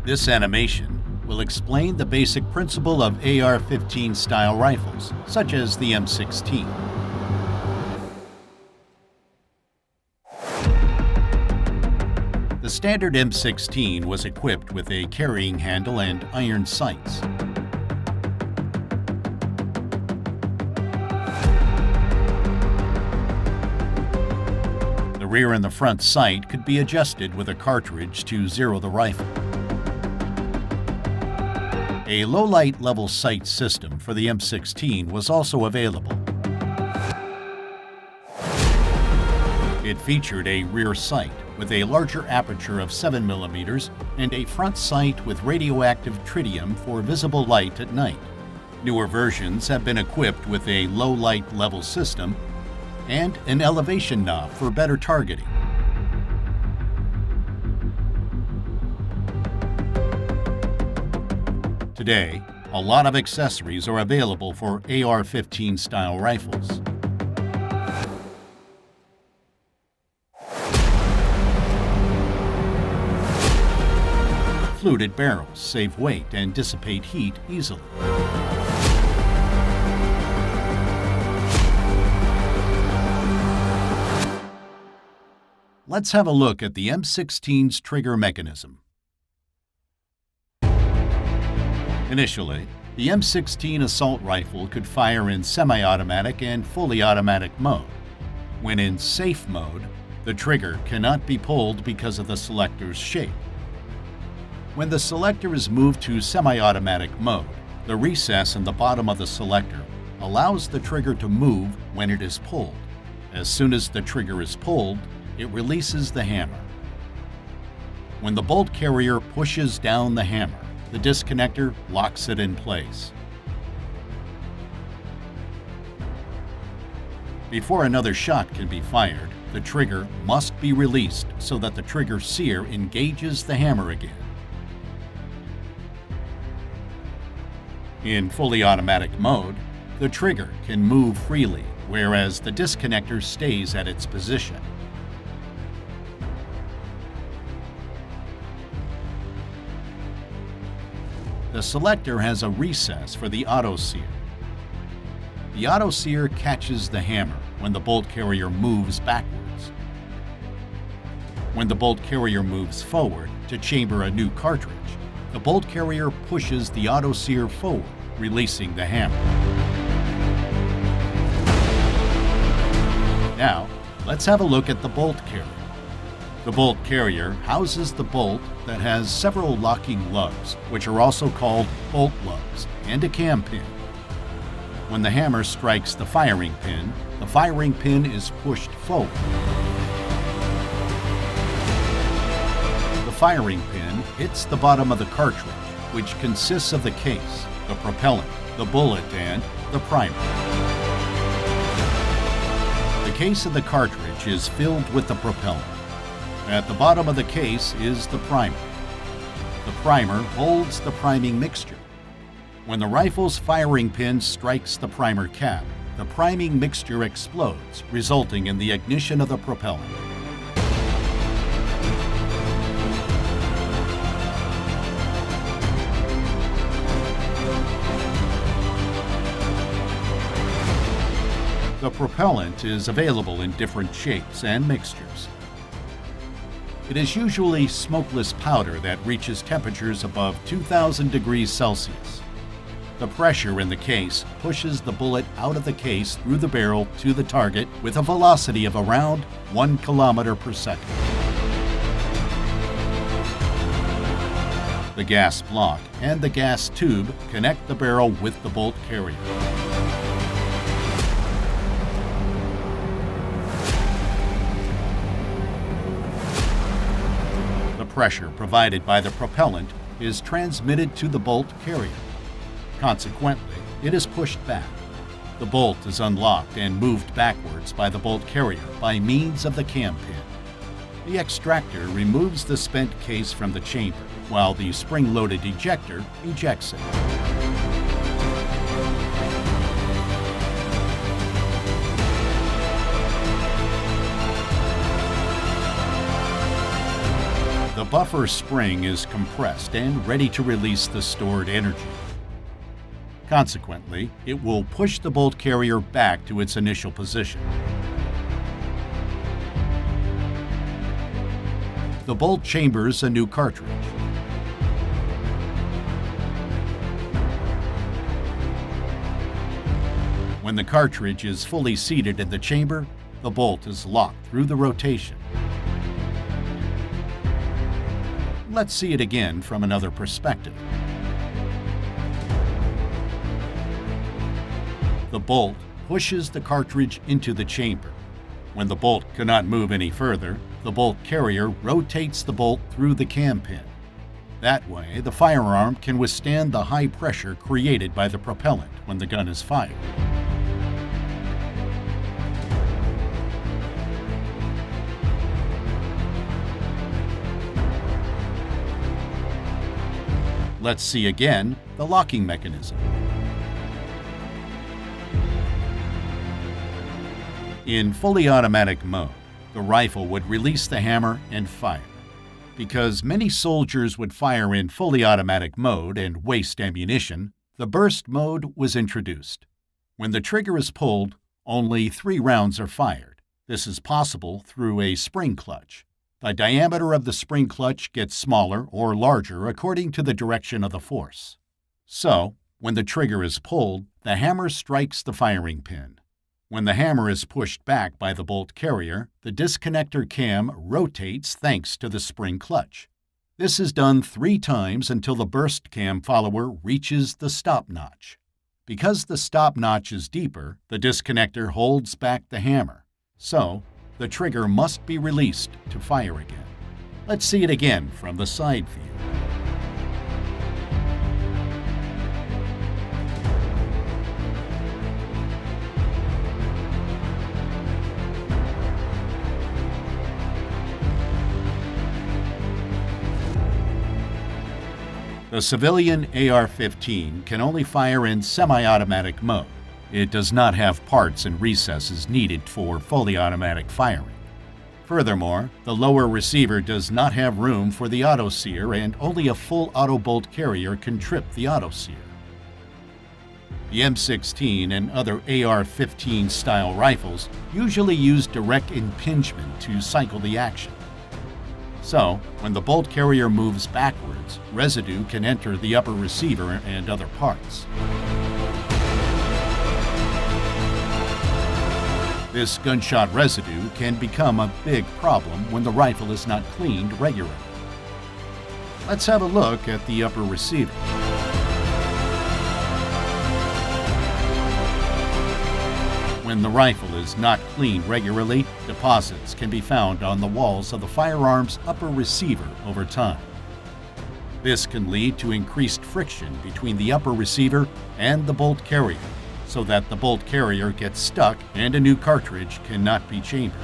This animation will explain the basic principle of AR-15 style rifles, such as the M16. The standard M16 was equipped with a carrying handle and iron sights. The rear and the front sight could be adjusted with a cartridge to zero the rifle. A low-light level sight system for the M16 was also available. It featured a rear sight with a larger aperture of 7mm and a front sight with radioactive tritium for visible light at night. Newer versions have been equipped with a low-light level system and an elevation knob for better targeting. Today, a lot of accessories are available for AR-15 style rifles. Fluted barrels save weight and dissipate heat easily. Let's have a look at the M16's trigger mechanism. Initially, the M16 assault rifle could fire in semi-automatic and fully automatic mode. When in safe mode, the trigger cannot be pulled because of the selector's shape. When the selector is moved to semi-automatic mode, the recess in the bottom of the selector allows the trigger to move when it is pulled. As soon as the trigger is pulled, it releases the hammer. When the bolt carrier pushes down the hammer, the disconnector locks it in place. Before another shot can be fired, the trigger must be released so that the trigger sear engages the hammer again. In fully automatic mode, the trigger can move freely, whereas the disconnector stays at its position. The selector has a recess for the auto sear. The auto sear catches the hammer when the bolt carrier moves backwards. When the bolt carrier moves forward to chamber a new cartridge, the bolt carrier pushes the auto sear forward, releasing the hammer. Now, let's have a look at the bolt carrier. The bolt carrier houses the bolt that has several locking lugs, which are also called bolt lugs, and a cam pin. When the hammer strikes the firing pin is pushed forward. The firing pin hits the bottom of the cartridge, which consists of the case, the propellant, the bullet, and the primer. The case of the cartridge is filled with the propellant. At the bottom of the case is the primer. The primer holds the priming mixture. When the rifle's firing pin strikes the primer cap, the priming mixture explodes, resulting in the ignition of the propellant. The propellant is available in different shapes and mixtures. It is usually smokeless powder that reaches temperatures above 2,000 degrees Celsius. The pressure in the case pushes the bullet out of the case through the barrel to the target with a velocity of around 1 kilometer per second. The gas block and the gas tube connect the barrel with the bolt carrier. Pressure provided by the propellant is transmitted to the bolt carrier. Consequently, it is pushed back. The bolt is unlocked and moved backwards by the bolt carrier by means of the cam pin. The extractor removes the spent case from the chamber, while the spring-loaded ejector ejects it. The buffer spring is compressed and ready to release the stored energy. Consequently, it will push the bolt carrier back to its initial position. The bolt chambers a new cartridge. When the cartridge is fully seated in the chamber, the bolt is locked through the rotation. Let's see it again from another perspective. The bolt pushes the cartridge into the chamber. When the bolt cannot move any further, the bolt carrier rotates the bolt through the cam pin. That way, the firearm can withstand the high pressure created by the propellant when the gun is fired. Let's see again the locking mechanism. In fully automatic mode, the rifle would release the hammer and fire. Because many soldiers would fire in fully automatic mode and waste ammunition, the burst mode was introduced. When the trigger is pulled, only 3 rounds are fired. This is possible through a spring clutch. The diameter of the spring clutch gets smaller or larger according to the direction of the force. So, when the trigger is pulled, the hammer strikes the firing pin. When the hammer is pushed back by the bolt carrier, the disconnector cam rotates thanks to the spring clutch. This is done 3 times until the burst cam follower reaches the stop notch. Because the stop notch is deeper, the disconnector holds back the hammer. So, the trigger must be released to fire again. Let's see it again from the side view. The civilian AR-15 can only fire in semi-automatic mode. It does not have parts and recesses needed for fully automatic firing. Furthermore, the lower receiver does not have room for the auto-sear, and only a full auto bolt carrier can trip the auto-sear. The M16 and other AR-15 style rifles usually use direct impingement to cycle the action. So, when the bolt carrier moves backwards, residue can enter the upper receiver and other parts. This gunshot residue can become a big problem when the rifle is not cleaned regularly. Let's have a look at the upper receiver. When the rifle is not cleaned regularly, deposits can be found on the walls of the firearm's upper receiver over time. This can lead to increased friction between the upper receiver and the bolt carrier, so that the bolt carrier gets stuck and a new cartridge cannot be chambered.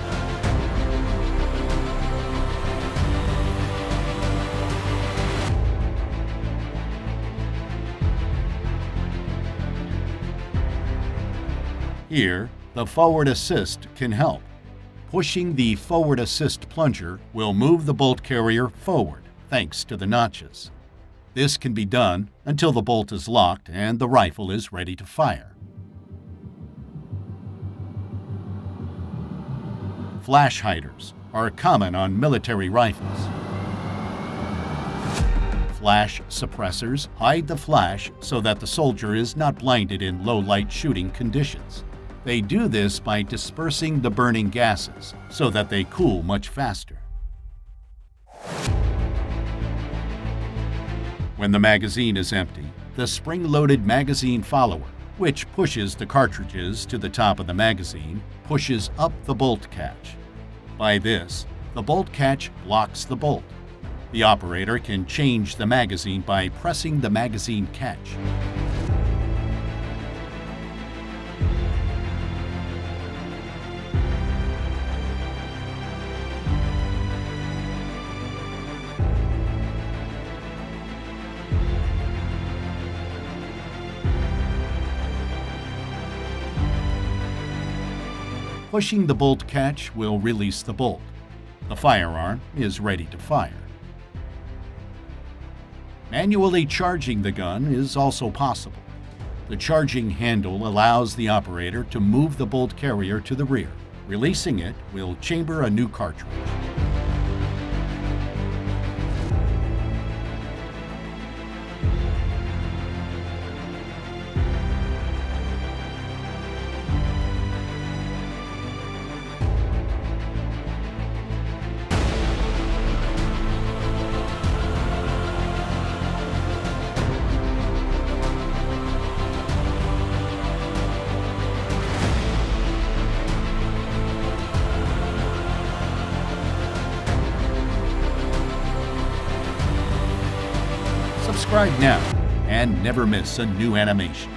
Here, the forward assist can help. Pushing the forward assist plunger will move the bolt carrier forward, thanks to the notches. This can be done until the bolt is locked and the rifle is ready to fire. Flash hiders are common on military rifles. Flash suppressors hide the flash so that the soldier is not blinded in low-light shooting conditions. They do this by dispersing the burning gases so that they cool much faster. When the magazine is empty, the spring-loaded magazine follower, which pushes the cartridges to the top of the magazine, pushes up the bolt catch. By this, the bolt catch locks the bolt. The operator can change the magazine by pressing the magazine catch. Pushing the bolt catch will release the bolt. The firearm is ready to fire. Manually charging the gun is also possible. The charging handle allows the operator to move the bolt carrier to the rear. Releasing it will chamber a new cartridge. Subscribe now and never miss a new animation.